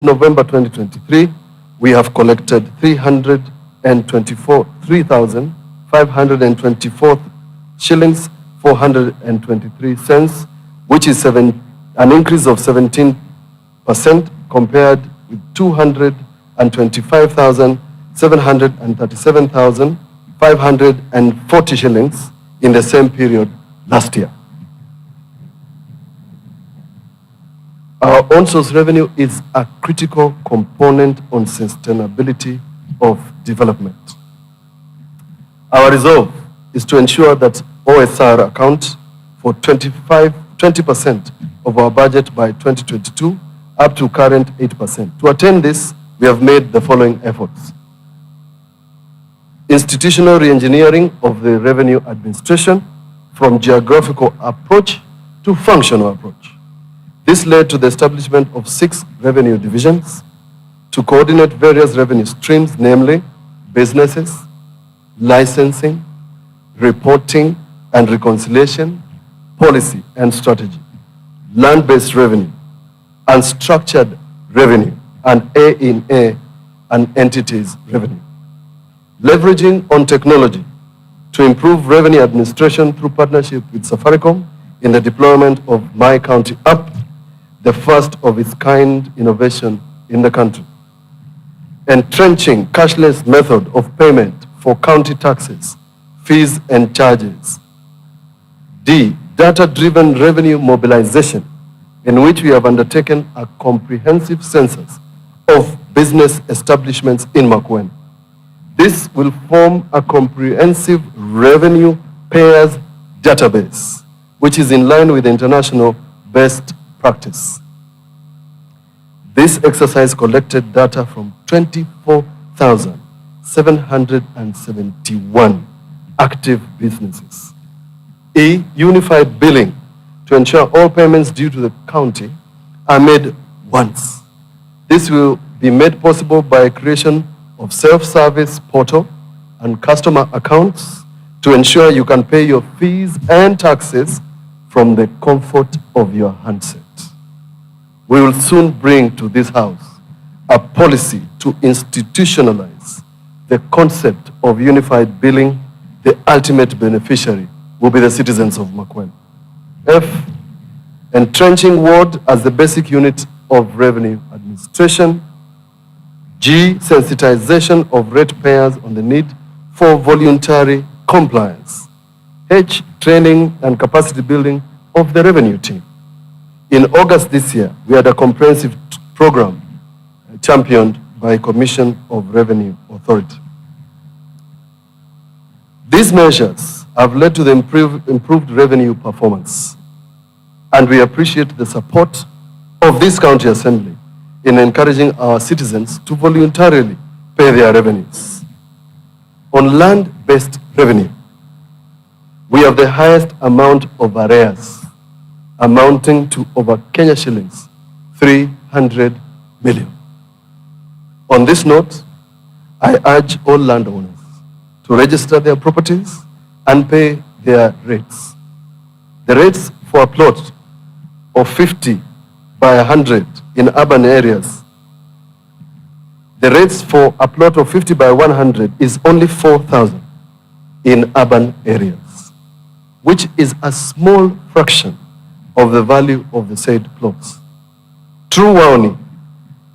November 2023, we have collected 3,524 shillings 423 cents, which is an increase of 17% compared with 225,737,540 shillings in the same period last year. Our own source revenue is a critical component on sustainability of development. Our resolve is to ensure that OSR accounts for 20% of our budget by 2022, up to current 8%. To attain this, we have made the following efforts. Institutional re-engineering of the revenue administration from geographical approach to functional approach. This led to the establishment of 6 revenue divisions to coordinate various revenue streams, namely businesses, licensing, reporting and reconciliation, policy and strategy, land-based revenue, unstructured revenue, and A&A and entities revenue. Leveraging on technology to improve revenue administration through partnership with Safaricom in the deployment of My County App, the first of its kind innovation in the country. Entrenching cashless method of payment for county taxes, fees and charges. D, data-driven revenue mobilization, in which we have undertaken a comprehensive census of business establishments in MAKUENI. This will form a comprehensive revenue payers database, which is in line with international best practice. This exercise collected data from 24,771 active businesses. E, unified billing to ensure all payments due to the county are made once. This will be made possible by creation of self-service portal and customer accounts to ensure you can pay your fees and taxes from the comfort of your handset. We will soon bring to this house a policy to institutionalize the concept of unified billing. The ultimate beneficiary will be the citizens of MAKUENI. F, entrenching ward as the basic unit of revenue administration. G, sensitization of ratepayers on the need for voluntary compliance. H, training and capacity building of the revenue team. In August this year, we had a comprehensive program championed by Commission of Revenue Authority. These measures have led to the improved revenue performance, and we appreciate the support of this County Assembly in encouraging our citizens to voluntarily pay their revenues. On land-based revenue, we have the highest amount of arrears, amounting to over Kenya shillings 300 million. On this note, I urge all landowners to register their properties and pay their rates. The rates for a plot of 50 by 100 in urban areas, the rates for a plot of 50 by 100 is only 4,000 in urban areas, which is a small fraction of the value of the said plots. True warning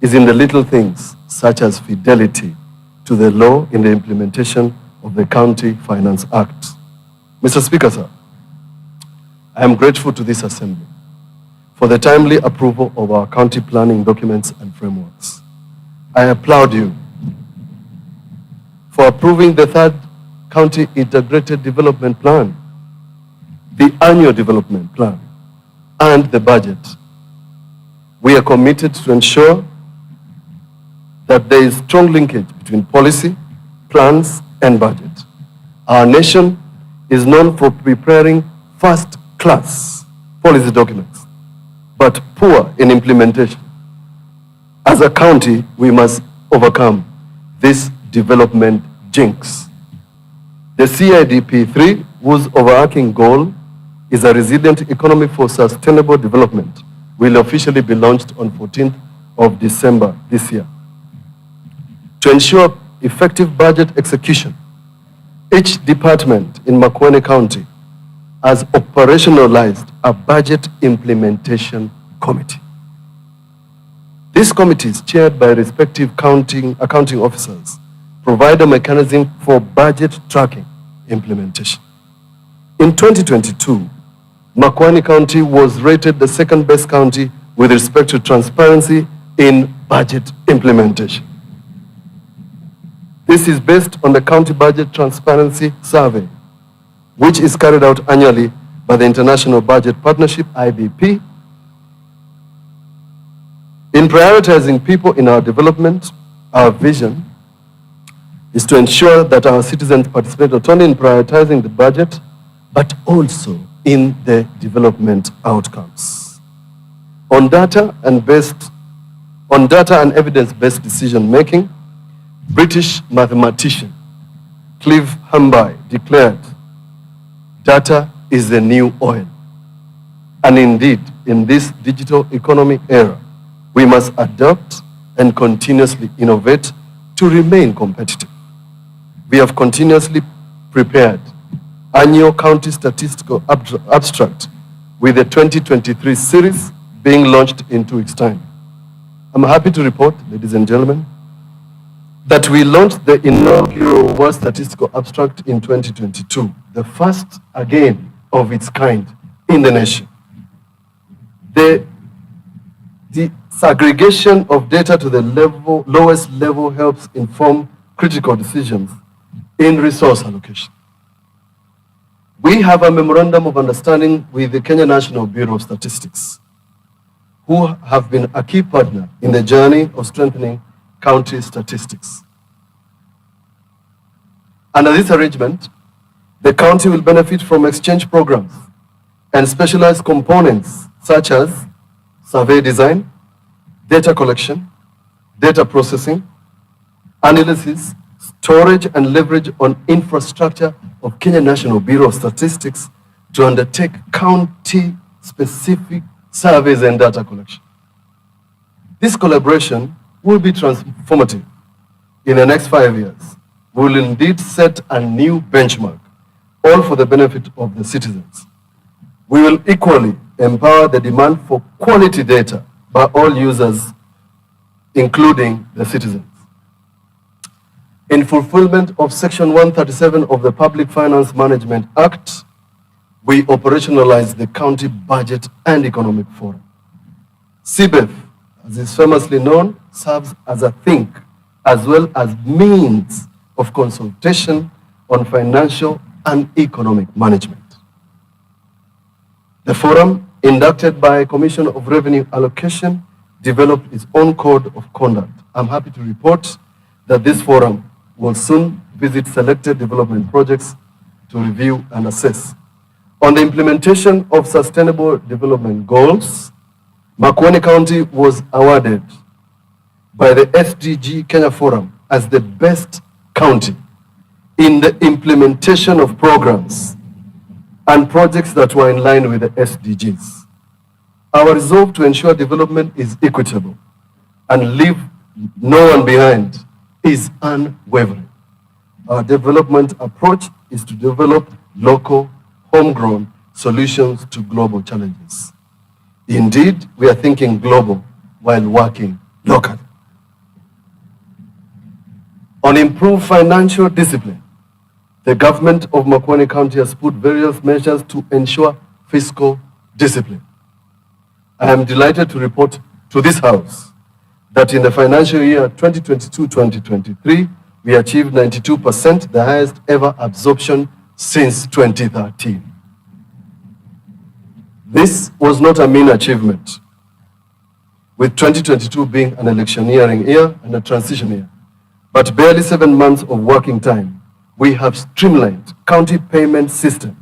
is in the little things, such as fidelity to the law in the implementation of the County Finance Act. Mr. Speaker, sir, I am grateful to this Assembly for the timely approval of our county planning documents and frameworks. I applaud you for approving the 3rd County Integrated Development Plan, the Annual Development Plan, and the budget. We are committed to ensure that there is strong linkage between policy, plans, and budget. Our nation is known for preparing first-class policy documents, but poor in implementation. As a county, we must overcome this development jinx. The CIDP3, whose overarching goal is a resilient economy for sustainable development, will officially be launched on 14th of December this year. To ensure effective budget execution, each department in MAKUENI County has operationalized a budget implementation committee. These committees, chaired by respective accounting officers, provide a mechanism for budget tracking implementation. In 2022, MAKUENI County was rated the second best county with respect to transparency in budget implementation. This is based on the County Budget Transparency Survey, which is carried out annually by the International Budget Partnership, IBP. In prioritizing people in our development, our vision is to ensure that our citizens participate not only in prioritizing the budget, but also in the development outcomes. On data and evidence-based decision-making, British mathematician Clive Hamby declared, "Data is the new oil." And indeed, in this digital economy era, we must adapt and continuously innovate to remain competitive. We have continuously prepared annual county statistical abstract with the 2023 series being launched in 2 weeks' time. I'm happy to report, ladies and gentlemen, that we launched the inaugural World Statistical Abstract in 2022, the first again of its kind in the nation. The disaggregation of data to the lowest level helps inform critical decisions in resource allocation. We have a memorandum of understanding with the Kenya National Bureau of Statistics, who have been a key partner in the journey of strengthening county statistics. Under this arrangement, the county will benefit from exchange programs and specialized components such as survey design, data collection, data processing, analysis, storage, and leverage on infrastructure of Kenya National Bureau of Statistics to undertake county-specific surveys and data collection. This collaboration will be transformative. In the next 5 years, we will indeed set a new benchmark, all for the benefit of the citizens. We will equally empower the demand for quality data by all users, including the citizens. In fulfillment of Section 137 of the Public Finance Management Act, we operationalize the County Budget and Economic Forum. CBEF, as is famously known, serves as a think as well as means of consultation on financial and economic management. The forum, inducted by Commission of Revenue Allocation, developed its own code of conduct. I'm happy to report that this forum will soon visit selected development projects to review and assess. On the implementation of sustainable development goals, MAKUENI County was awarded by the SDG Kenya Forum as the best county in the implementation of programs and projects that were in line with the SDGs. Our resolve to ensure development is equitable and leave no one behind is unwavering. Our development approach is to develop local, homegrown solutions to global challenges. Indeed, we are thinking global while working locally. On improved financial discipline, the government of MAKUENI County has put various measures to ensure fiscal discipline. I am delighted to report to this House that in the financial year 2022-2023, we achieved 92%, the highest ever absorption since 2013. This was not a mean achievement, with 2022 being an electioneering year and a transition year. But barely 7 months of working time, we have streamlined county payment system.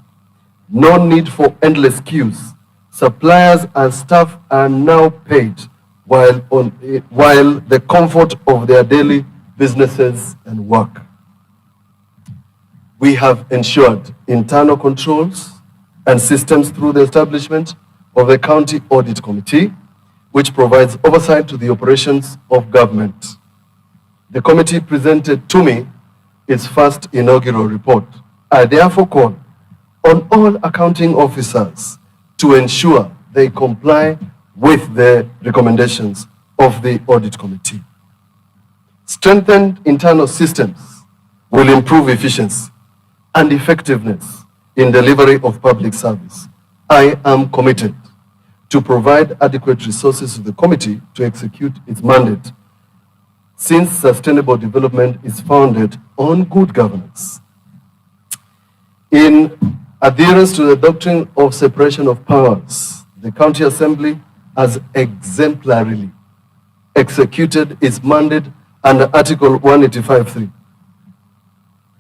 No need for endless queues. Suppliers and staff are now paid while the comfort of their daily businesses and work. We have ensured internal controls and systems through the establishment of the County Audit Committee, which provides oversight to the operations of government. The committee presented to me its first inaugural report. I therefore call on all accounting officers to ensure they comply with the recommendations of the audit committee. Strengthened internal systems will improve efficiency and effectiveness in delivery of public service. I am committed to provide adequate resources to the committee to execute its mandate, since sustainable development is founded on good governance. In adherence to the doctrine of separation of powers, the County Assembly has exemplarily executed its mandate under Article 185(3).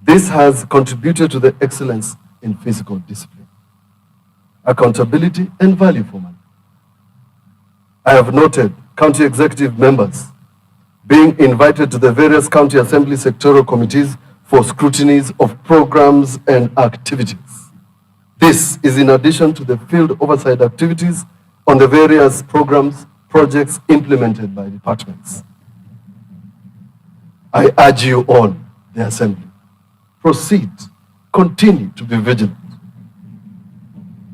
This has contributed to the excellence in fiscal discipline, accountability, and value for money. I have noted county executive members being invited to the various county assembly sectoral committees for scrutinies of programs and activities. This is in addition to the field oversight activities on the various programs, projects implemented by departments. I urge you all, the Assembly, proceed, continue to be vigilant,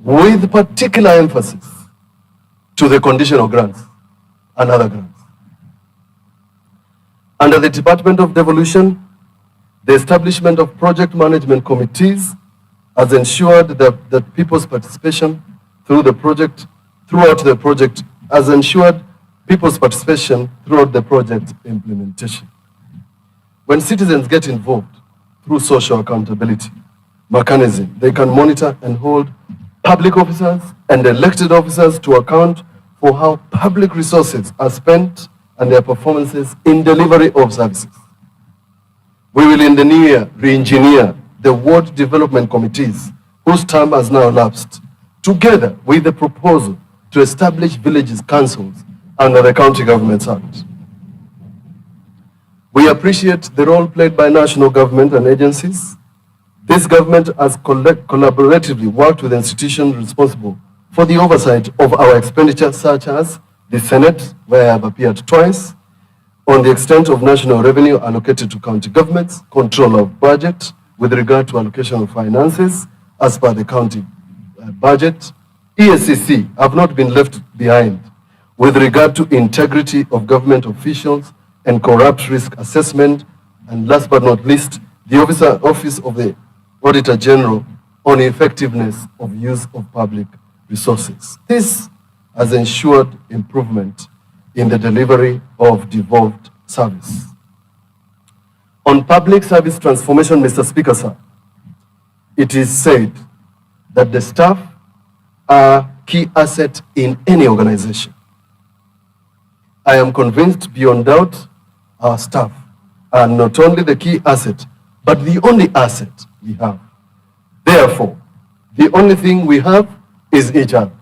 with particular emphasis to the conditional grants and other grants. Under the Department of Devolution, the establishment of project management committees has ensured that people's participation throughout the project implementation. When citizens get involved through social accountability mechanism, they can monitor and hold public officers and elected officers to account for how public resources are spent and their performances in delivery of services. We will in the new year re-engineer the ward development committees whose term has now lapsed, together with the proposal to establish villages councils under the County Governments Act. We appreciate the role played by national government and agencies. This government has collaboratively worked with institutions responsible for the oversight of our expenditure, such as the Senate, where I have appeared twice, on the extent of national revenue allocated to county governments, control of budget with regard to allocation of finances as per the county budget. ESCC have not been left behind with regard to integrity of government officials and corrupt risk assessment, and last but not least, the Office of the Auditor General on effectiveness of use of public resources. This has ensured improvement in the delivery of devolved service. On public service transformation, Mr. Speaker, sir, it is said that the staff are key asset in any organization. I am convinced beyond doubt our staff are not only the key asset, but the only asset we have. Therefore, the only thing we have is each other.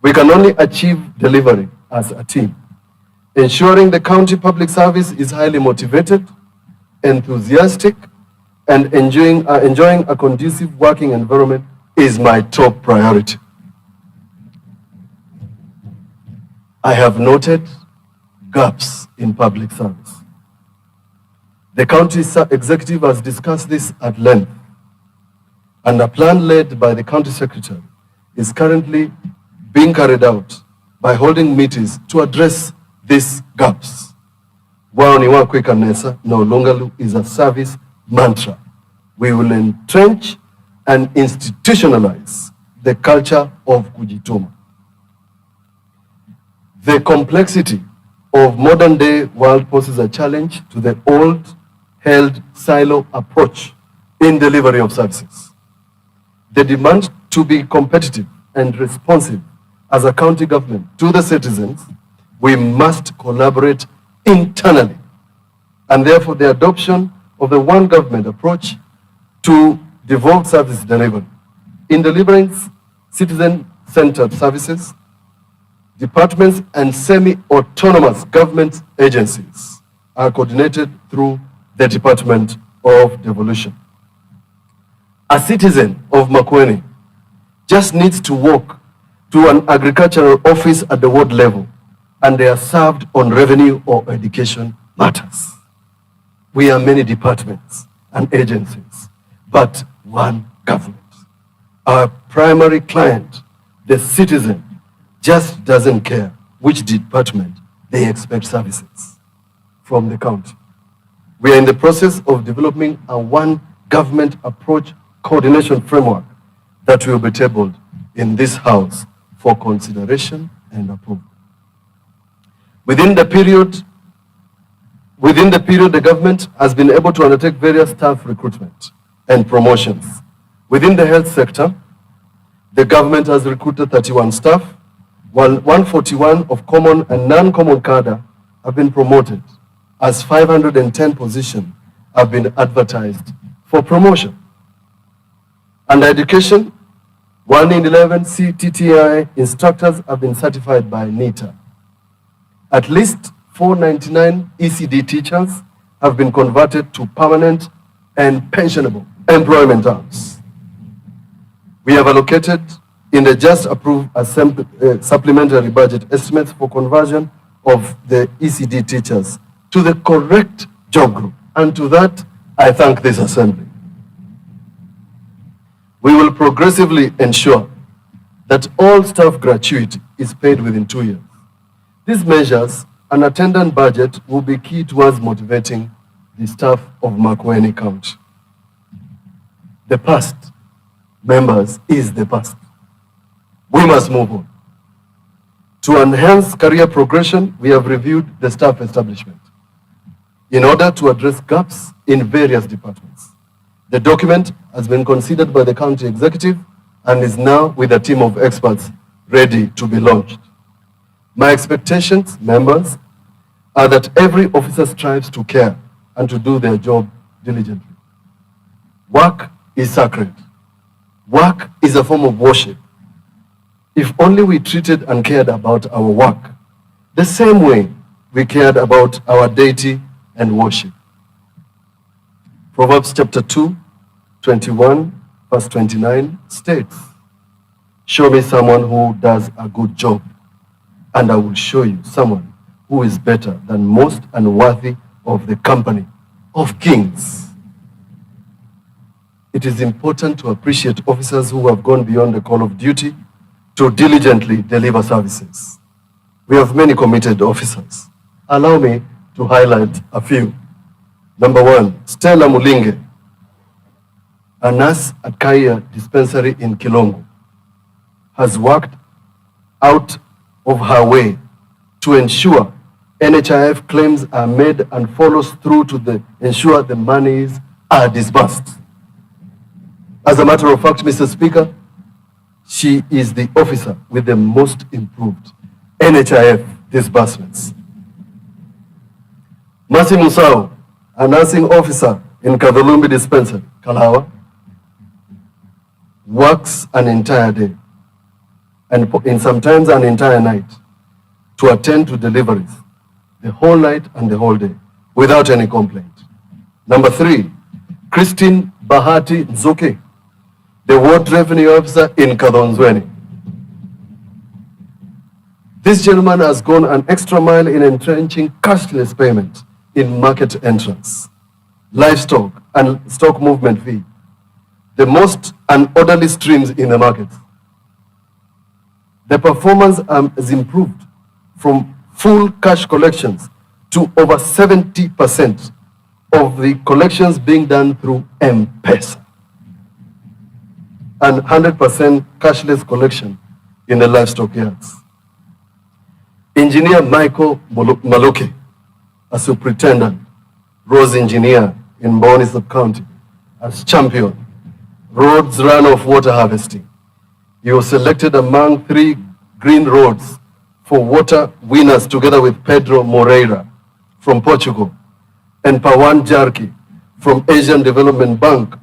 We can only achieve delivery as a team. Ensuring the county public service is highly motivated, enthusiastic, and enjoying a conducive working environment is my top priority. I have noted gaps in public service. The county executive has discussed this at length, and a plan led by the county secretary is currently being carried out by holding meetings to address these gaps. Wao wa kweka nesa no longer is a service mantra. We will entrench and institutionalize the culture of kujituma. The complexity of modern day world poses a challenge to the old held silo approach in delivery of services. The demand to be competitive and responsive as a county government to the citizens, we must collaborate internally, and therefore the adoption of the one government approach to devolved service delivery. In delivering citizen-centered services, departments and semi-autonomous government agencies are coordinated through the Department of Devolution. A citizen of MAKUENI just needs to walk to an agricultural office at the ward level, and they are served on revenue or education matters. We are many departments and agencies, but one government. Our primary client, the citizen, just doesn't care which department they expect services from the county. We are in the process of developing a one government approach coordination framework that will be tabled in this house for consideration and approval. Within the period, the government has been able to undertake various staff recruitment and promotions. Within the health sector, the government has recruited 31 staff, while 141 of common and non-common cadre have been promoted, as 510 positions have been advertised for promotion. Under education, 1 in 11 CTTI instructors have been certified by NITA. At least 499 ECD teachers have been converted to permanent and pensionable employment terms. We have allocated in the just approved supplementary budget estimates for conversion of the ECD teachers to the correct job group. And to that, I thank this assembly. We will progressively ensure that all staff gratuity is paid within 2 years. These measures and attendant budget will be key towards motivating the staff of MAKUENI County. The past, members, is the past. We must move on. To enhance career progression, we have reviewed the staff establishment in order to address gaps in various departments. The document has been considered by the county executive and is now with a team of experts ready to be launched. My expectations, members, are that every officer strives to care and to do their job diligently. Work is sacred. Work is a form of worship. If only we treated and cared about our work the same way we cared about our deity and worship. Proverbs chapter 2, 21, verse 29 states, "Show me someone who does a good job, and I will show you someone who is better than most and worthy of the company of kings." It is important to appreciate officers who have gone beyond the call of duty to diligently deliver services. We have many committed officers. Allow me to highlight a few. Number one, Stella Mulinge, a nurse at Kaya Dispensary in Kilongo, has worked out of her way to ensure NHIF claims are made and follows through to ensure the monies are disbursed. As a matter of fact, Mr. Speaker, she is the officer with the most improved NHIF disbursements. Masi Musau, a nursing officer in Kadhalumbi Dispensary, Kalawa, works an entire day and sometimes an entire night to attend to deliveries, the whole night and the whole day, without any complaint. Number three, Christine Bahati Nzuke, the ward revenue officer in Kadhonzweni. This gentleman has gone an extra mile in entrenching cashless payment in market entrance, livestock and stock movement fee, the most unorderly streams in the market. The performance has improved from full cash collections to over 70% of the collections being done through M-Pesa, and 100% cashless collection in the livestock yards. Engineer Michael Maluke, a superintendent, roads engineer in Mboni Sub-County, as champion, roads runoff water harvesting. He was selected among 3 green roads for water winners together with Pedro Moreira from Portugal and Pawan Jarki from Asian Development Bank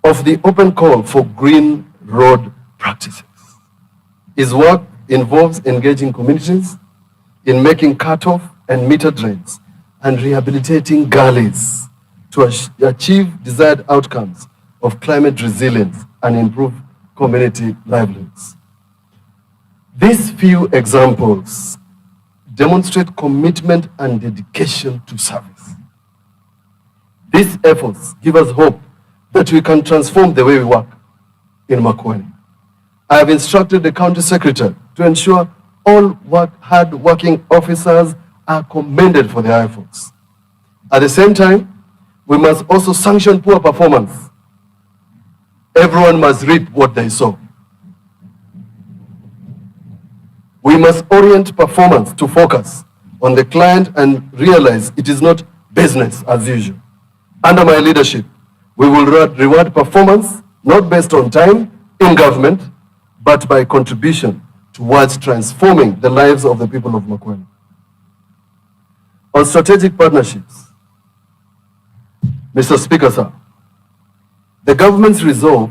of the open call for green road practices. His work involves engaging communities in making cutoff and meter drains and rehabilitating gullies to achieve desired outcomes of climate resilience and improve community livelihoods. These few examples demonstrate commitment and dedication to service. These efforts give us hope that we can transform the way we work in MAKUENI. I have instructed the county secretary to ensure all hard-working officers are commended for their efforts. At the same time, we must also sanction poor performance. Everyone must reap what they sow. We must orient performance to focus on the client and realize it is not business as usual. Under my leadership, we will reward performance not based on time in government, but by contribution towards transforming the lives of the people of MAKUENI. On strategic partnerships, Mr. Speaker, sir, the government's resolve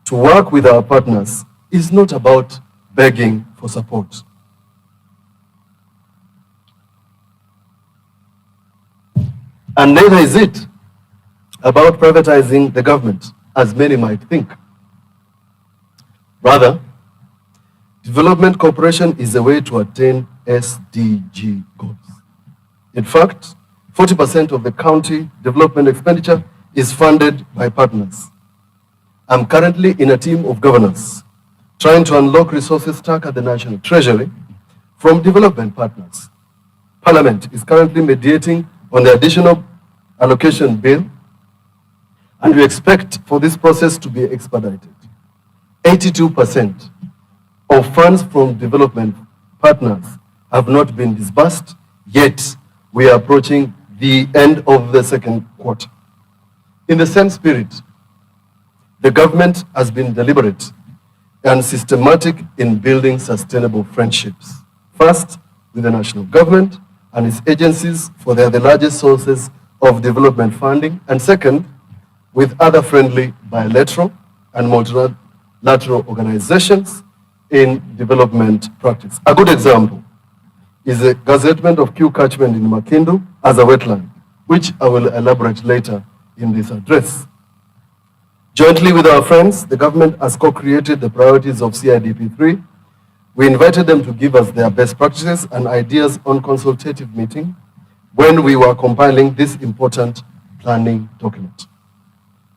to work with our partners is not about begging for support. And neither is it about privatizing the government, as many might think. Rather, development cooperation is a way to attain SDG goals. In fact, 40% of the county development expenditure is funded by partners. I'm currently in a team of governors trying to unlock resources stuck at the National Treasury from development partners. Parliament is currently mediating on the additional allocation bill, and we expect for this process to be expedited. 82% of funds from development partners have not been disbursed, yet we are approaching the end of the second quarter. In the same spirit, the government has been deliberate and systematic in building sustainable friendships. First, with the national government and its agencies, for they are the largest sources of development funding, and second, with other friendly bilateral and multilateral organizations in development practice. A good example is the gazettement of Q catchment in Makindu as a wetland, which I will elaborate later in this address. Jointly with our friends, the government has co-created the priorities of CIDP3. We invited them to give us their best practices and ideas on consultative meeting when we were compiling this important planning document.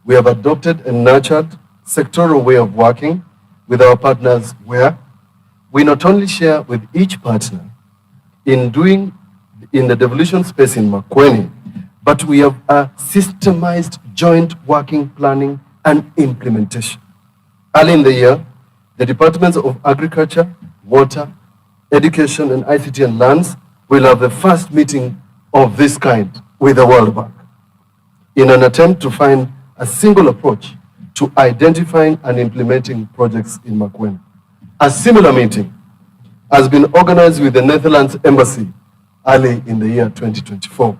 We have adopted and nurtured sectoral way of working with our partners where we not only share with each partner in the devolution space in MAKUENI, but we have a systemized joint working planning and implementation. Early in the year, the Departments of Agriculture, Water, Education, and ICT and Lands will have the first meeting of this kind with the World Bank in an attempt to find a single approach to identifying and implementing projects in MAKUENI. A similar meeting has been organized with the Netherlands Embassy early in the year 2024.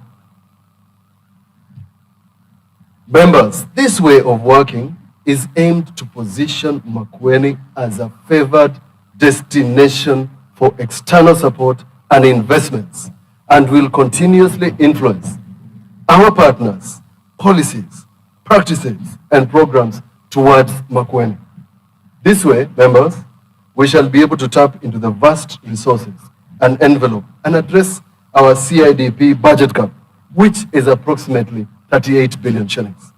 Members, this way of working is aimed to position MAKUENI as a favored destination for external support and investments, and will continuously influence our partners, policies, practices, and programs towards MAKUENI. This way, members, we shall be able to tap into the vast resources and envelope and address our CIDP budget cap, which is approximately 38 billion shillings.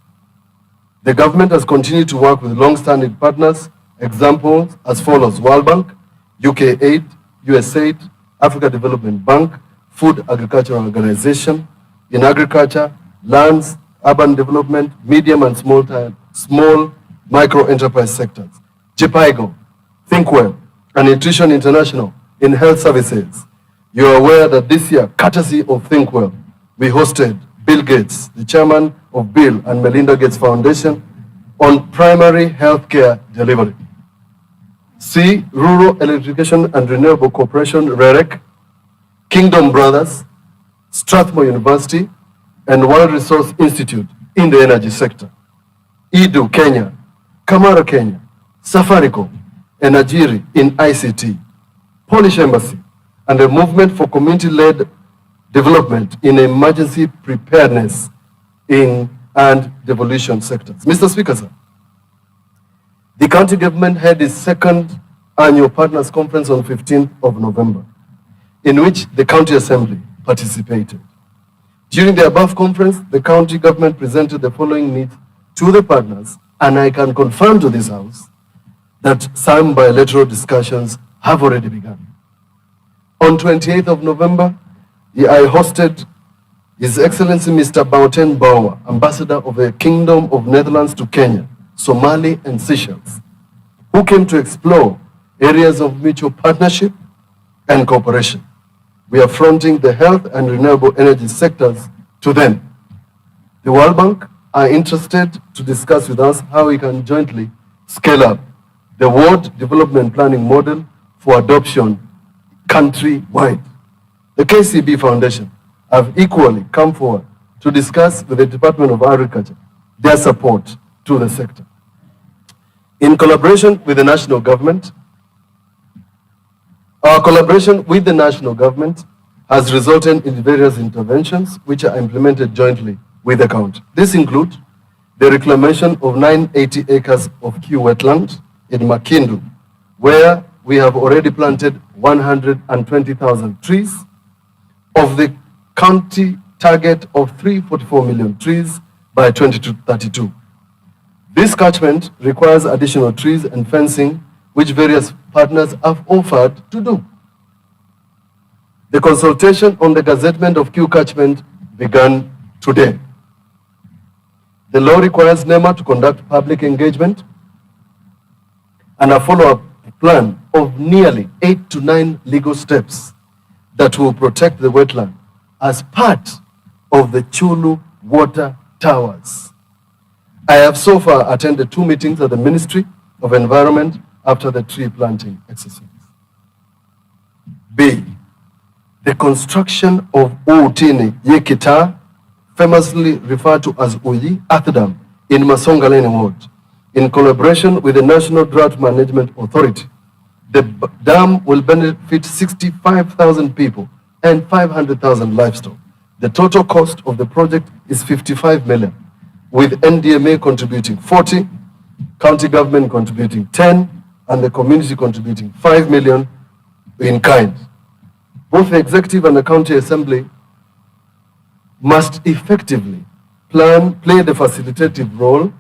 The government has continued to work with long-standing partners, examples as follows: World Bank, UK Aid, USAID, Africa Development Bank, Food Agricultural Organization, in agriculture, lands, urban development, medium and small micro-enterprise sectors, JPIGO, ThinkWell, and Nutrition International in health services. You are aware that this year, courtesy of ThinkWell, we hosted Bill Gates, the chairman of Bill and Melinda Gates Foundation, on primary healthcare delivery. C, Rural Electrification and Renewable Corporation, REREC, Kingdom Brothers, Strathmore University, and World Resource Institute in the energy sector. EDU Kenya, Kamara Kenya, Safaricom, and Ajiri in ICT, Polish Embassy, and the Movement for Community-Led Development in Emergency Preparedness and Devolution sectors. Mr. Speaker, sir, the county government had its second Annual Partners Conference on 15th of November, in which the County Assembly participated. During the above conference, the county government presented the following needs to the partners, and I can confirm to this House that some bilateral discussions have already begun. On 28th of November, I hosted His Excellency Mr. Bauten Bauer, Ambassador of the Kingdom of Netherlands to Kenya, Somali and Seychelles, who came to explore areas of mutual partnership and cooperation. We are fronting the health and renewable energy sectors to them. The World Bank are interested to discuss with us how we can jointly scale up the World Development Planning model for adoption country-wide. The KCB Foundation have equally come forward to discuss with the Department of Agriculture their support to the sector. In collaboration with the national government, our collaboration with the national government has resulted in various interventions which are implemented jointly with the county. This includes the reclamation of 980 acres of Q wetland in Makindu, where we have already planted 120,000 trees of the county target of 344 million trees by 2032. This catchment requires additional trees and fencing, which various partners have offered to do. The consultation on the gazettement of Q catchment began today. The law requires NEMA to conduct public engagement and a follow-up plan of nearly 8 to 9 legal steps that will protect the wetland as part of the Chulu water towers. I have so far attended 2 meetings at the Ministry of Environment after the tree planting exercise. B, the construction of Uutini Yekita, famously referred to as Uyi Athdam, in Masongaleni Ward, in collaboration with the National Drought Management Authority. The dam will benefit 65,000 people and 500,000 livestock. The total cost of the project is 55 million, with NDMA contributing 40, county government contributing 10, and the community contributing 5 million in kind. Both the executive and the county assembly must effectively play the facilitative role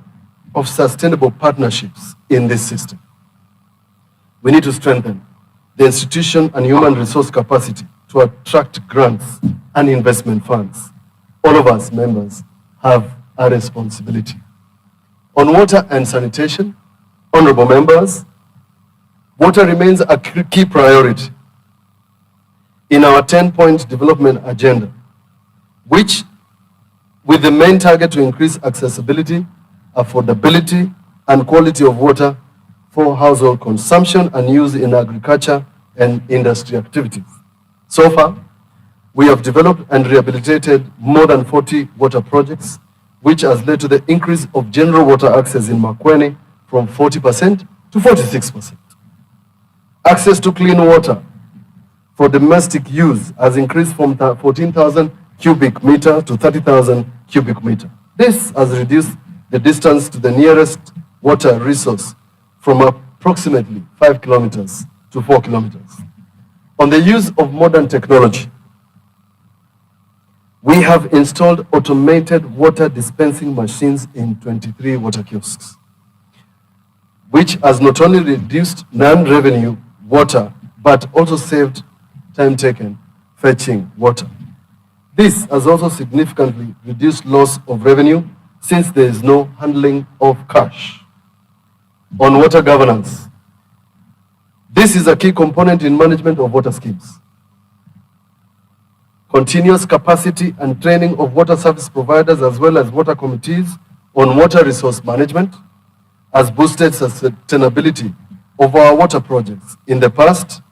of sustainable partnerships in this system. We need to strengthen the institution and human resource capacity to attract grants and investment funds. All of us members have a responsibility. On water and sanitation, honorable members, water remains a key priority in our 10-point development agenda, which with the main target to increase accessibility, affordability, and quality of water for household consumption and use in agriculture and industry activities. So far, we have developed and rehabilitated more than 40 water projects, which has led to the increase of general water access in MAKUENI from 40% to 46%. Access to clean water for domestic use has increased from 14,000 cubic meter to 30,000 cubic meter. This has reduced the distance to the nearest water resource from approximately 5 kilometers to 4 kilometers. On the use of modern technology, we have installed automated water dispensing machines in 23 water kiosks, which has not only reduced non-revenue water, but also saved time taken fetching water. This has also significantly reduced loss of revenue since there is no handling of cash. On water governance, this is a key component in management of water schemes. Continuous capacity and training of water service providers as well as water committees on water resource management has boosted sustainability of our water projects. In the past,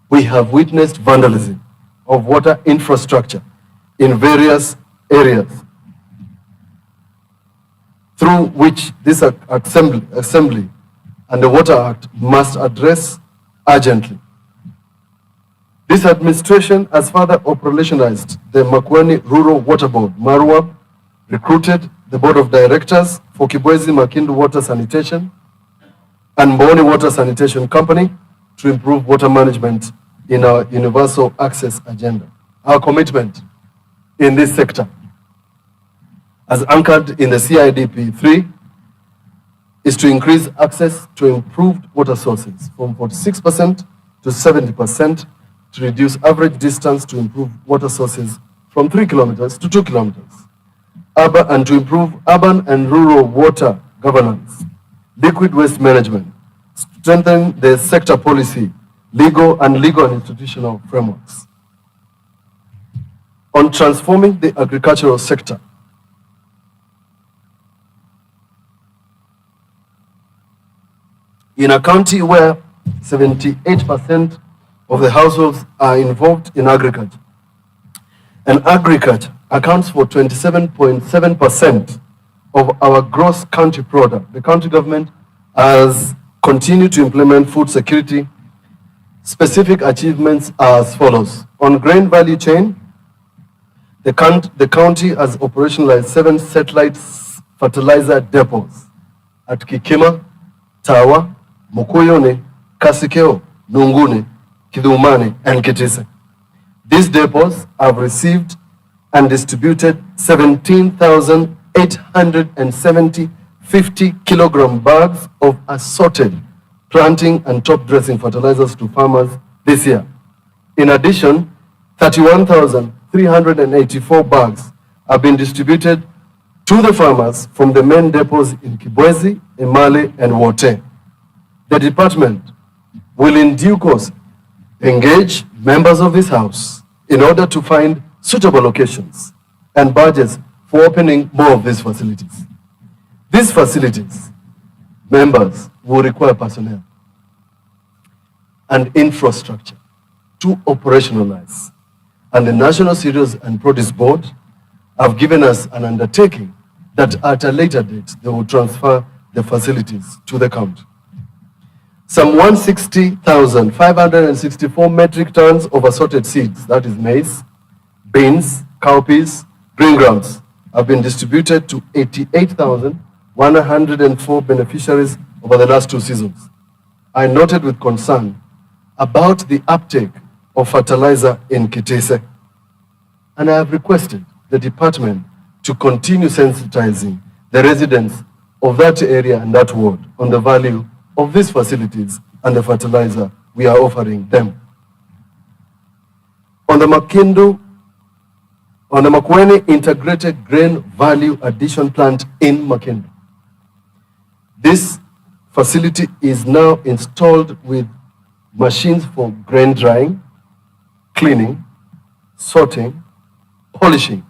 we have witnessed vandalism of water infrastructure in various areas, through which this assembly and the Water Act must address urgently. This administration has further operationalized the MAKUENI Rural Water Board, MARUWAB, recruited the Board of Directors for Kibwezi Makindu Water Sanitation and Mboni Water Sanitation Company, to improve water management in our universal access agenda. Our commitment in this sector, as anchored in the CIDP 3, is to increase access to improved water sources from 46% to 70%, to reduce average distance to improve water sources from 3 kilometers to 2 kilometers, and to improve urban and rural water governance, liquid waste management, strengthen the sector policy, legal and institutional frameworks. On transforming the agricultural sector, in a county where 78% of the households are involved in agriculture, and agriculture accounts for 27.7% of our gross country product, the county government has continued to implement food security. Specific achievements are as follows. On grain value chain, the county has operationalized 7 satellite fertilizer depots at Kikima, Tawa, Mukuyone, Kasikeo, Nungune, Kidumane, and Kitise. These depots have received and distributed 17,870 50 kilogram bags of assorted planting and top dressing fertilizers to farmers this year. In addition, 31,384 bags have been distributed to the farmers from the main depots in Kibwezi, Emale, and Wote. The department will in due course engage members of this house in order to find suitable locations and budgets for opening more of these facilities. These facilities, members will require personnel and infrastructure to operationalize. And the National Cereals and Produce Board have given us an undertaking that at a later date, they will transfer the facilities to the county. Some 160,564 metric tons of assorted seeds, that is maize, beans, cowpeas, green grams, have been distributed to 88,104 beneficiaries over the last 2 seasons. I noted with concern about the uptake of fertilizer in Kitese, and I have requested the department to continue sensitizing the residents of that area and that ward on the value of these facilities and the fertilizer we are offering them. On the MAKUENI Integrated Grain Value Addition Plant in Makindu, this facility is now installed with machines for grain drying, cleaning, sorting, polishing,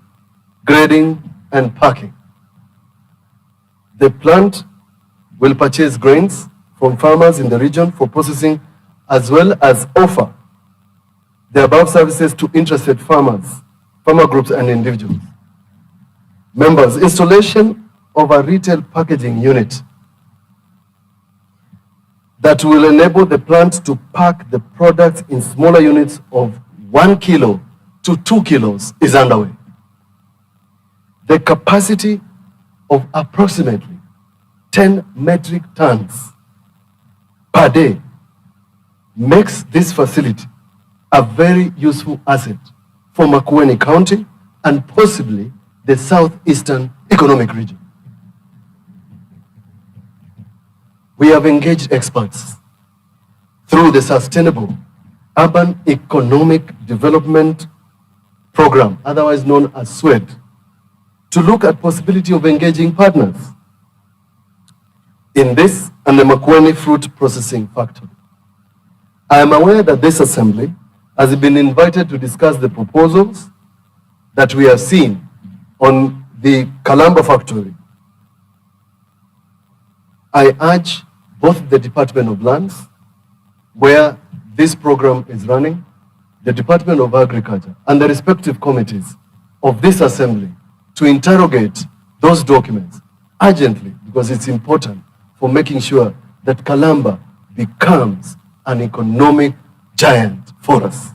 grading, and packing. The plant will purchase grains from farmers in the region for processing, as well as offer the above services to interested farmers, farmer groups, and individuals. Members, installation of a retail packaging unit that will enable the plant to pack the products in smaller units of 1 kilo to 2 kilos is underway. The capacity of approximately 10 metric tons per day makes this facility a very useful asset for MAKUENI County and possibly the Southeastern Economic Region. We have engaged experts through the Sustainable Urban Economic Development Program, otherwise known as SWED, to look at possibility of engaging partners in this and the MAKUENI Fruit Processing Factory. I am aware that this assembly has been invited to discuss the proposals that we have seen on the Kalamba factory. I urge both the Department of Lands, where this program is running, the Department of Agriculture, and the respective committees of this assembly to interrogate those documents urgently, because it's important for making sure that Kalamba becomes an economic giant for us.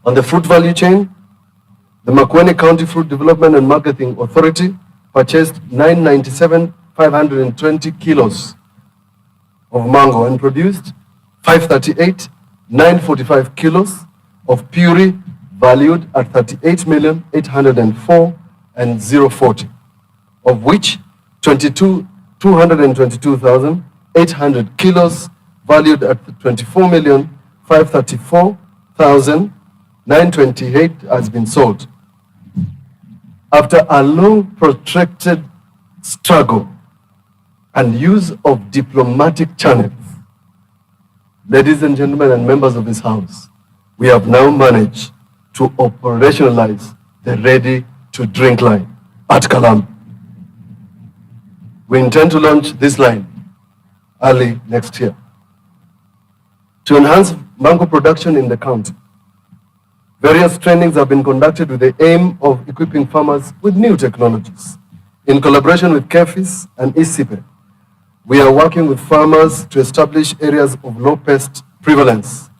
On the fruit value chain, the MAKUENI County Fruit Development and Marketing Authority purchased 997,520 kilos of mango and produced 538,945 kilos of puree valued at 38,804,040, of which 222,800 kilos valued at 24,534,928 has been sold. After a long protracted struggle and use of diplomatic channels, ladies and gentlemen and members of this House, we have now managed to operationalize the ready-to-drink line at Kalam. We intend to launch this line early next year. To enhance mango production in the county, various trainings have been conducted with the aim of equipping farmers with new technologies. In collaboration with KEFIS and ISIPE, we are working with farmers to establish areas of low pest prevalence,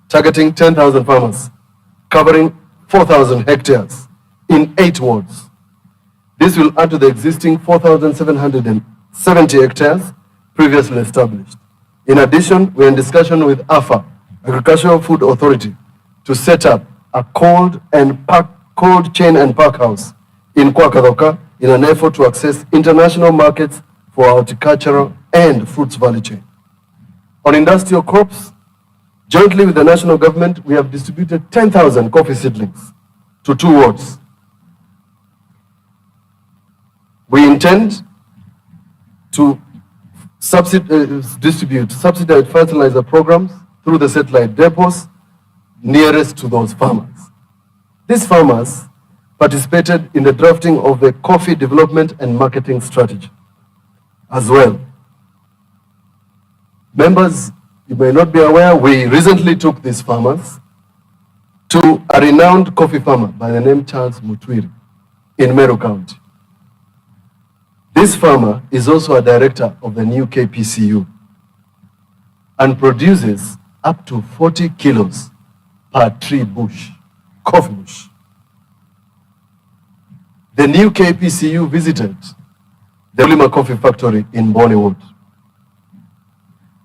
targeting 10,000 farmers, covering 4,000 hectares in 8 wards. This will add to the existing 4,770 hectares previously established. In addition, we are in discussion with AFA, Agricultural Food Authority, to set up a cold chain and pack house in Kwakadoka in an effort to access international markets for horticultural and fruits value chain. On industrial crops, jointly with the national government, we have distributed 10,000 coffee seedlings to 2 wards. We intend to distribute subsidized fertilizer programs through the satellite depots nearest to those farmers. These farmers participated in the drafting of the coffee development and marketing strategy as well. Members, you may not be aware, we recently took these farmers to a renowned coffee farmer by the name Charles Mutwiri in Meru County. This farmer is also a director of the new KPCU and produces up to 40 kilos per tree bush, coffee bush. The new KPCU visited the Ulima Coffee Factory in Bonnywood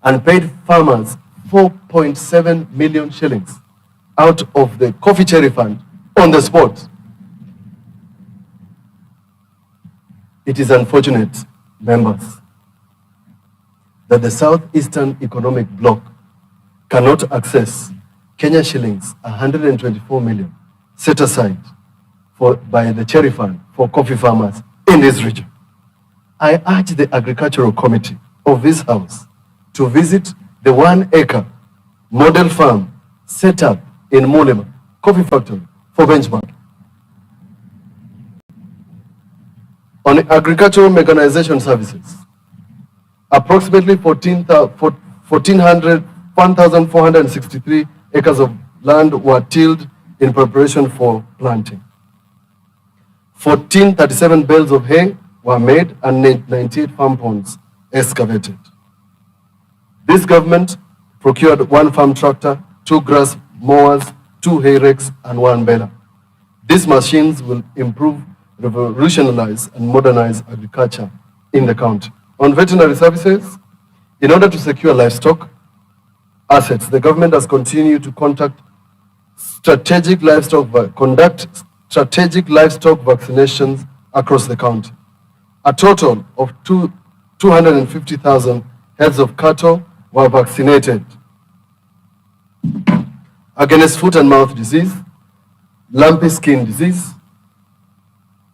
and paid farmers 4.7 million shillings out of the coffee cherry fund on the spot. It is unfortunate, members, that the Southeastern Economic Bloc cannot access Kenya shillings 124 million set aside by the cherry fund for coffee farmers in this region. I urge the Agricultural Committee of this House to visit the 1-acre model farm set up in Mulima Coffee Factory for benchmarking. On agricultural mechanization services, approximately 1,463 acres of land were tilled in preparation for planting. 1,437 bales of hay were made and 98 farm ponds excavated. This government procured 1 farm tractor, 2 grass mowers, 2 hay rakes, and 1 baler. These machines will revolutionize and modernize agriculture in the county. On veterinary services, in order to secure livestock assets, the government has continued to conduct strategic livestock vaccinations across the county. A total of 250,000 heads of cattle were vaccinated against foot and mouth disease, lumpy skin disease,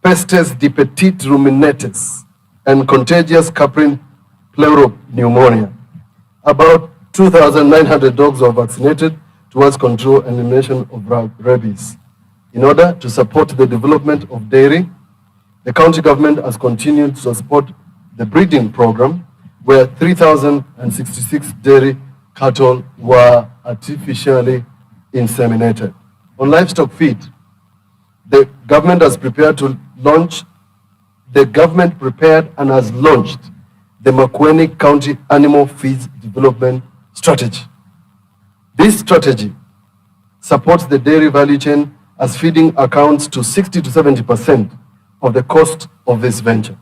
pestes de petite ruminates, and contagious caprine pleuropneumonia. About 2,900 dogs were vaccinated towards control and elimination of rabies. In order to support the development of dairy, the county government has continued to support the breeding program where 3,066 dairy cattle were artificially inseminated. On livestock feed, the government prepared and has launched the MAKUENI County Animal Feeds Development Strategy. This strategy supports the dairy value chain as feeding accounts to 60 to 70% of the cost of this venture.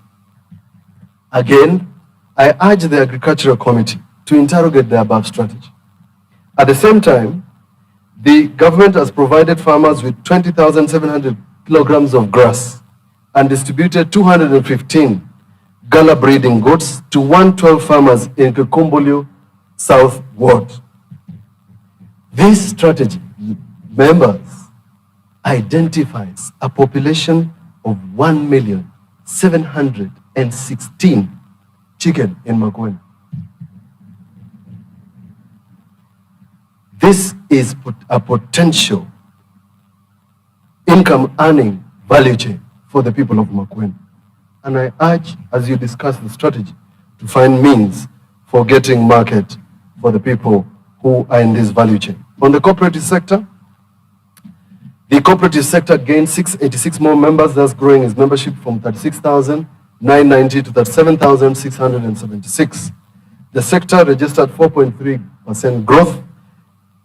Again, I urge the Agricultural Committee to interrogate the above strategy. At the same time, the government has provided farmers with 20,700 kilograms of grass and distributed 215 Gala breeding goats to 112 farmers in Kikumbulu South Ward. This strategy, members, identifies a population of 1,716,000 chicken in MAKUENI. This is a potential income earning value chain for the people of MAKUENI. And I urge, as you discuss the strategy, to find means for getting market for the people who are in this value chain. On the cooperative sector, the cooperative sector gained 686 more members, thus growing its membership from 36,990 to 37,676. The sector registered 4.3% growth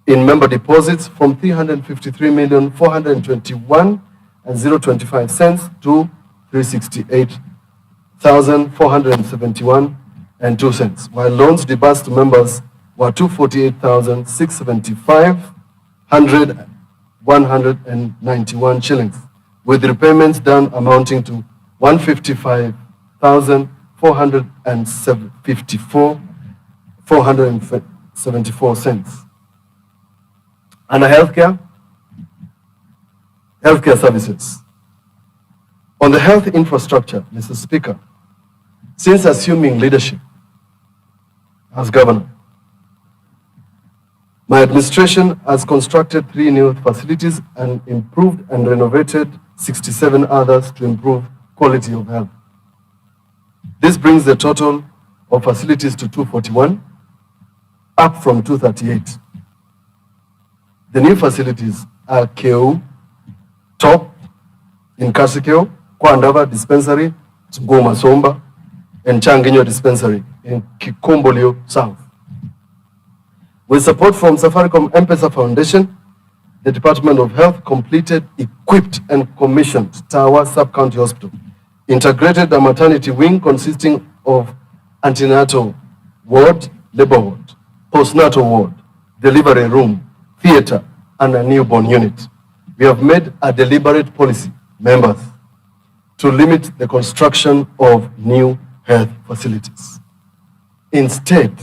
in member deposits from 353,421,025 cents to 368,471.02 cents, while loans disbursed to members were 248,655,191 shillings, with repayments done amounting to 155,454 cents. And healthcare services. On the health infrastructure, Mr. Speaker, since assuming leadership as governor, my administration has constructed 3 new facilities and improved and renovated 67 others to improve quality of health. This brings the total of facilities to 241, up from 238. The new facilities are KU, Top, in Kasikeo, Kwandava Dispensary, Ngoma Somba, and Changinyo Dispensary in Kikumbulu South. With support from Safaricom M-Pesa Foundation, the Department of Health completed, equipped, and commissioned Tawa Sub-County Hospital, integrated a maternity wing consisting of antenatal ward, labor ward, postnatal ward, delivery room, theater, and a newborn unit. We have made a deliberate policy, members, to limit the construction of new health facilities. Instead,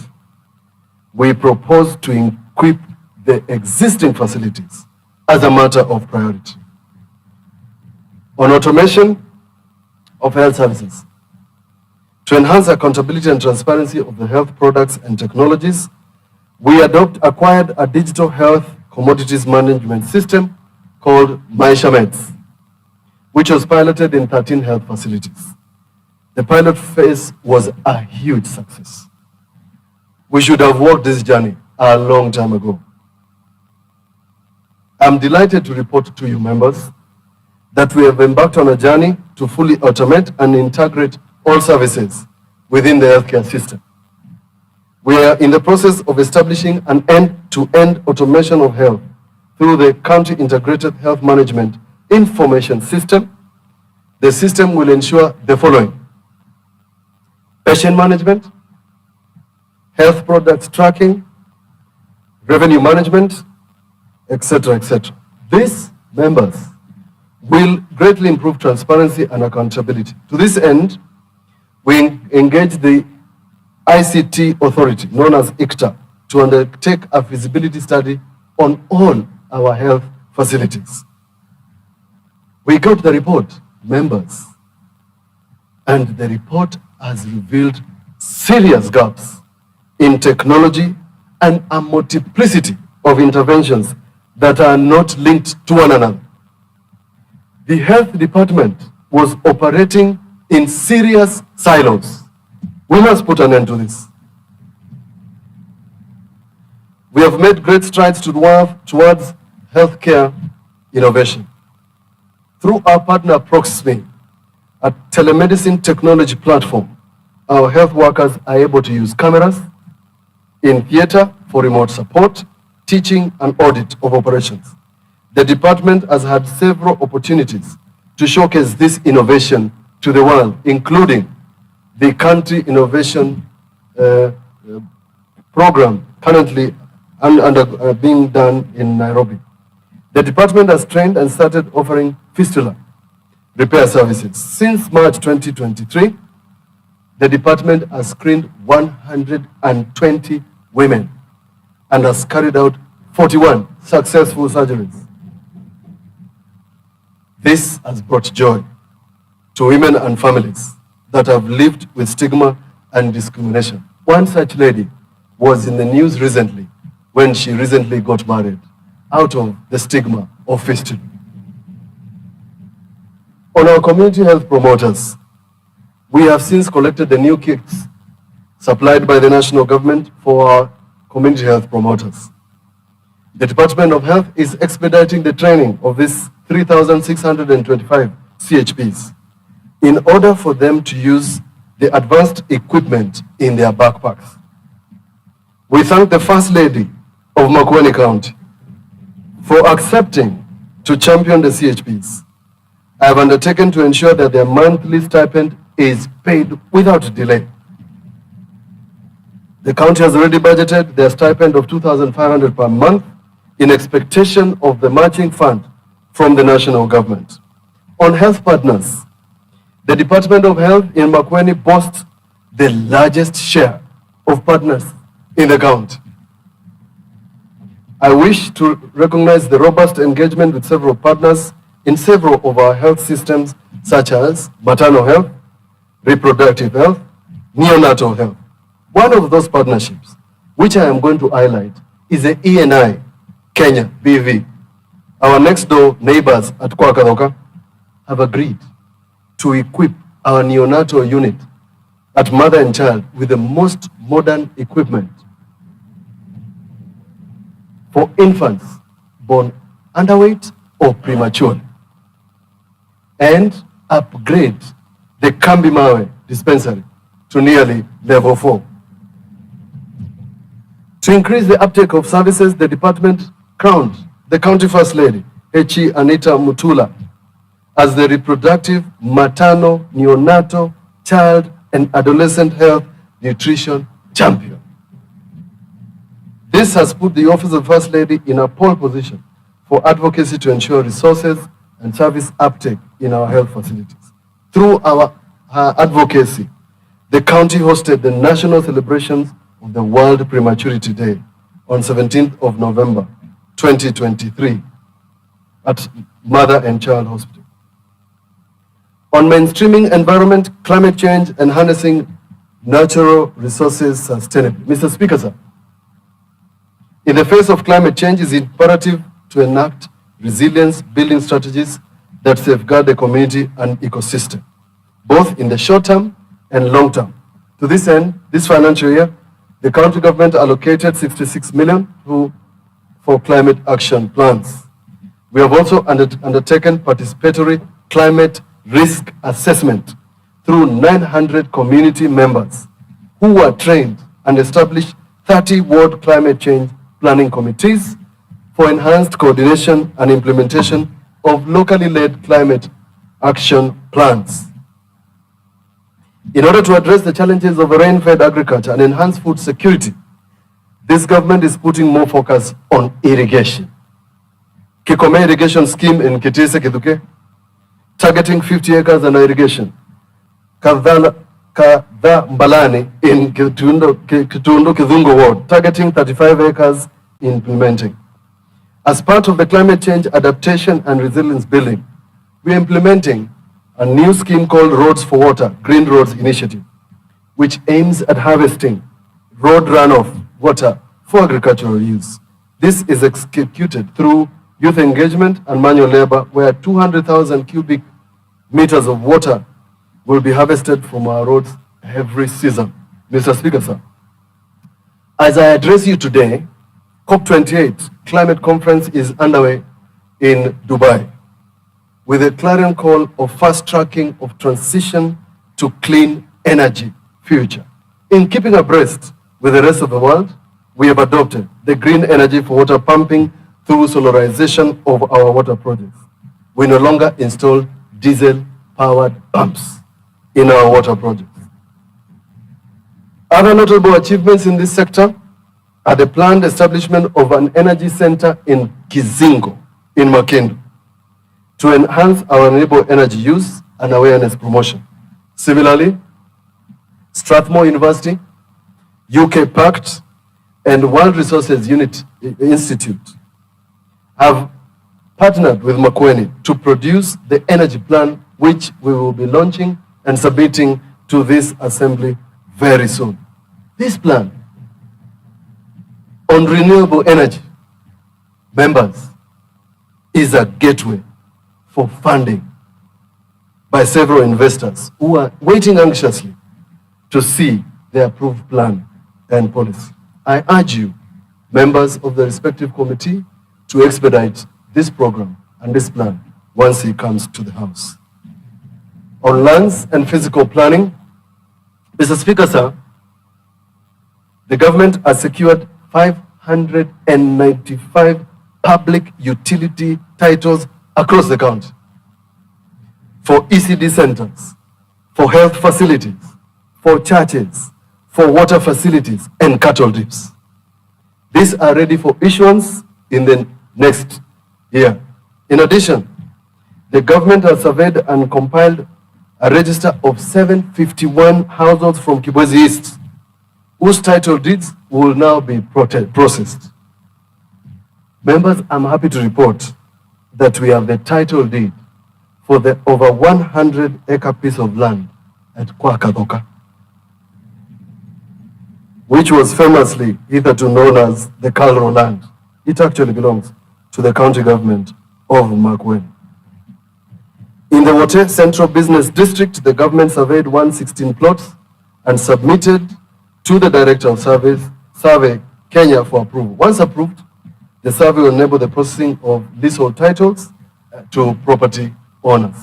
we propose to equip the existing facilities as a matter of priority. On automation of health services, to enhance accountability and transparency of the health products and technologies, we acquired a digital health commodities management system called MyShameds, which was piloted in 13 health facilities. The pilot phase was a huge success. We should have walked this journey a long time ago. I'm delighted to report to you, members, that we have embarked on a journey to fully automate and integrate all services within the healthcare system. We are in the process of establishing an end-to-end automation of health through the County Integrated Health Management Information System. The system will ensure the following: patient management, health products tracking, revenue management, etc., etc. This, members, will greatly improve transparency and accountability. To this end, we engage the ICT authority, known as ICTA, to undertake a feasibility study on all our health facilities. We got the report, members, and the report has revealed serious gaps in technology and a multiplicity of interventions that are not linked to one another. The health department was operating in serious silos. We must put an end to this. We have made great strides towards healthcare innovation. Through our partner Proxime, a telemedicine technology platform, our health workers are able to use cameras in theater for remote support, teaching, and audit of operations. The department has had several opportunities to showcase this innovation to the world, including the Country Innovation program currently being done in Nairobi. The department has trained and started offering fistula repair services. Since March 2023, the department has screened 120 women and has carried out 41 successful surgeries. This has brought joy to women and families that have lived with stigma and discrimination. One such lady was in the news recently when she recently got married out of the stigma of fistula. On our community health promoters, we have since collected the new kits supplied by the national government for our community health promoters. The Department of Health is expediting the training of these 3,625 CHPs in order for them to use the advanced equipment in their backpacks. We thank the First Lady of MAKUENI County for accepting to champion the CHPs. I have undertaken to ensure that their monthly stipend is paid without delay. The county has already budgeted their stipend of 2,500 per month in expectation of the matching fund from the national government. On health partners, the Department of Health in MAKUENI boasts the largest share of partners in the county. I wish to recognize the robust engagement with several partners in several of our health systems, such as maternal health, reproductive health, neonatal health. One of those partnerships, which I am going to highlight, is the ENI Kenya BV. Our next door neighbors at Kwakaroka have agreed to equip our neonatal unit at Mother and Child with the most modern equipment for infants born underweight or premature, and upgrade the Kambimawe dispensary to nearly level 4. To increase the uptake of services, the department crowned the county first lady, H.E. Anita Mutula, as the reproductive, maternal, neonatal, child, and adolescent health nutrition champion. This has put the office of First Lady in a pole position for advocacy to ensure resources and service uptake in our health facilities. Through our advocacy, the county hosted the national celebrations of the World Prematurity Day on 17th of November, 2023 at Mother and Child Hospital. On mainstreaming environment, climate change, and harnessing natural resources sustainably. Mr. Speaker, sir, in the face of climate change, it is imperative to enact resilience building strategies that safeguard the community and ecosystem, both in the short term and long term. To this end, this financial year, the county government allocated 66 million for climate action plans. We have also undertaken participatory climate risk assessment through 900 community members who were trained and established 30 ward climate change planning committees for enhanced coordination and implementation of locally led climate action plans. In order to address the challenges of rain-fed agriculture and enhance food security, this government is putting more focus on irrigation. Kikome irrigation scheme in Kitise Kiduke, targeting 50 acres under irrigation. Kadha Mbalani in Kitundu Kizungu Ward, targeting 35 acres implementing. As part of the climate change adaptation and resilience building, we are implementing a new scheme called Roads for Water, Green Roads Initiative, which aims at harvesting road runoff water for agricultural use. This is executed through youth engagement and manual labor, where 200,000 cubic meters of water will be harvested from our roads every season. Mr. Speaker, sir, as I address you today, COP28 climate conference is underway in Dubai with a clarion call of fast-tracking of transition to clean energy future. In keeping abreast with the rest of the world, we have adopted the green energy for water pumping through solarization of our water projects. We no longer install diesel-powered pumps in our water projects. Other notable achievements in this sector are the planned establishment of an energy center in Kizingo, in Makindu, to enhance our renewable energy use and awareness promotion. Similarly, Strathmore University, UK Pact, and World Resources Institute have partnered with MAKUENI to produce the energy plan, which we will be launching and submitting to this assembly very soon. This plan on renewable energy, members, is a gateway for funding by several investors who are waiting anxiously to see the approved plan and policy. I urge you, members of the respective committee, to expedite this program and this plan once it comes to the House. On lands and physical planning, Mr. Speaker, sir, the government has secured 595 public utility titles across the country for ECD centers, for health facilities, for churches, for water facilities, and cattle dips. These are ready for issuance in the next year. In addition, the government has surveyed and compiled a register of 751 households from Kibwezi East, whose title deeds will now be processed. Members, I'm happy to report that we have the title deed for the over 100-acre piece of land at Kwakagoka, which was famously hitherto known as the Kalro land. It actually belongs to the county government of MAKUENI. In the Wote Central Business District, the government surveyed 116 plots and submitted to the Director of Survey Kenya for approval. Once approved, the survey will enable the processing of leasehold titles to property owners.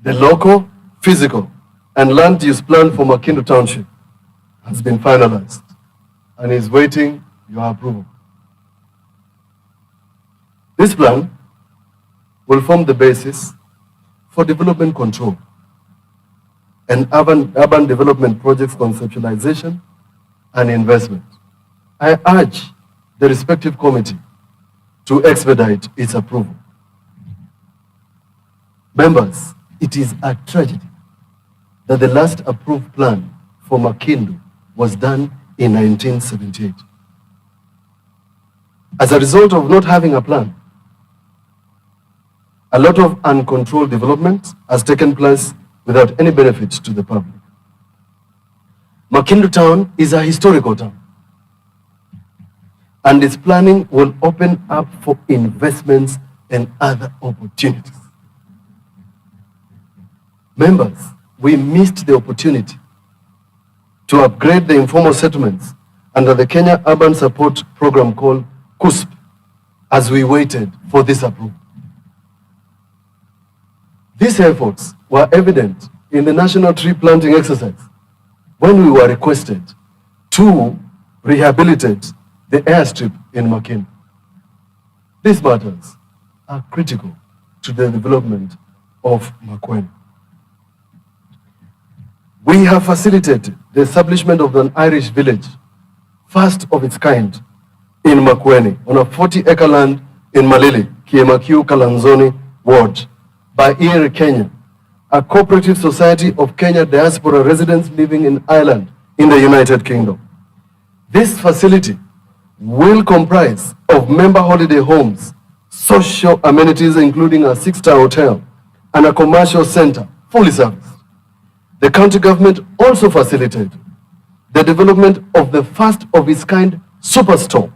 The local, physical, and land use plan for Makindu Township has been finalized and is waiting your approval. This plan will form the basis for development control and urban development projects conceptualization and investment. I urge the respective committee to expedite its approval. Members, it is a tragedy that the last approved plan for Makindu was done in 1978. As a result of not having a plan, a lot of uncontrolled development has taken place without any benefit to the public. Makindu town is a historical town, and its planning will open up for investments and other opportunities. Members, we missed the opportunity to upgrade the informal settlements under the Kenya Urban Support Program called KUSP as we waited for this approval. These efforts were evident in the national tree planting exercise when we were requested to rehabilitate the airstrip in Makindu. These matters are critical to the development of MAKUENI. We have facilitated the establishment of an Irish village, first of its kind in MAKUENI, on a 40-acre land in Malili, Kiemakiu, Kalanzoni ward, by Erie, Kenya, a cooperative society of Kenya diaspora residents living in Ireland in the United Kingdom. This facility will comprise of member holiday homes, social amenities including a 6-star hotel, and a commercial center, fully serviced. The county government also facilitated the development of the first of its kind superstore,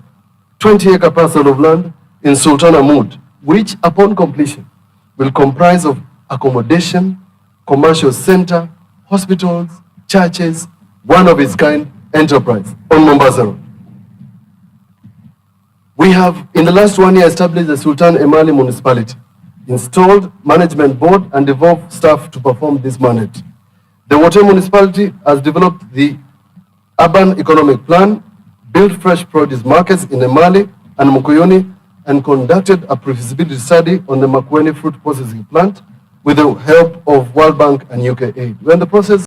20-acre parcel of land in Sultana Mood, which upon completion will comprise of accommodation, commercial center, hospitals, churches, one of its kind enterprise on Mombasa Road. We have, in the last 1 year, established the Sultan Emali Municipality, installed management board and devolved staff to perform this mandate. The Wote Municipality has developed the urban economic plan, built fresh produce markets in Emali and Mukuyuni, and conducted a pre-feasibility study on the MAKUENI fruit processing plant with the help of World Bank and UK aid. We're in the process